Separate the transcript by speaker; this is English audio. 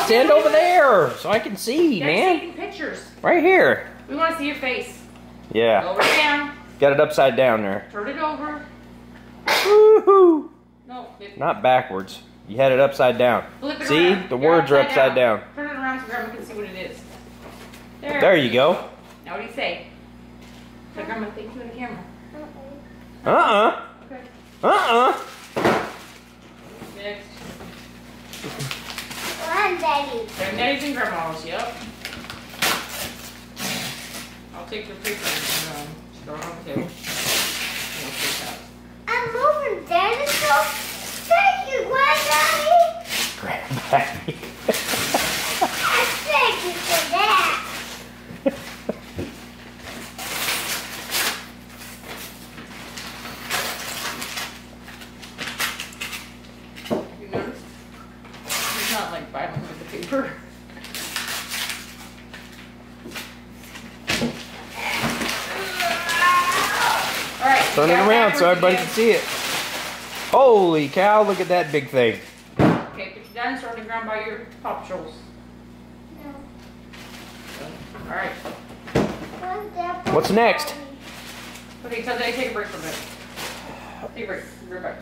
Speaker 1: stand over there so I can see, man.
Speaker 2: Taking pictures.
Speaker 1: Right here.
Speaker 2: We want to see your face.
Speaker 1: Yeah.
Speaker 2: Over down.
Speaker 1: Got it upside down there.
Speaker 2: Turn it over.
Speaker 1: Woohoo!
Speaker 2: No.
Speaker 1: Not backwards. You had it upside down.
Speaker 2: Flip it
Speaker 1: See?
Speaker 2: around.
Speaker 1: The words are upside down.
Speaker 2: Turn it around so Grandma can see what it is.
Speaker 1: There you go.
Speaker 2: Now what do you say? So Grandma, thank you in the camera.
Speaker 1: Uh-uh.
Speaker 2: Okay.
Speaker 1: Uh-uh.
Speaker 2: Next.
Speaker 3: Granddaddy.
Speaker 2: Granddaddy's and Grandma's, yep. I'll take your paper and throw it on the table.
Speaker 3: I'm moving dinosaur. Thank you, Granddaddy.
Speaker 1: Granddaddy.
Speaker 3: Thank you for that.
Speaker 2: You noticed? He's not like violent with the paper. Alright.
Speaker 1: Turn it around so everybody can see it. Holy cow, look at that big thing.
Speaker 2: Okay, put your dinosaur on the ground by your Paw Patrols.
Speaker 3: No.
Speaker 2: Alright.
Speaker 1: What's next?
Speaker 2: Okay, tell Daddy take a break for a bit. Take a break. Be right back.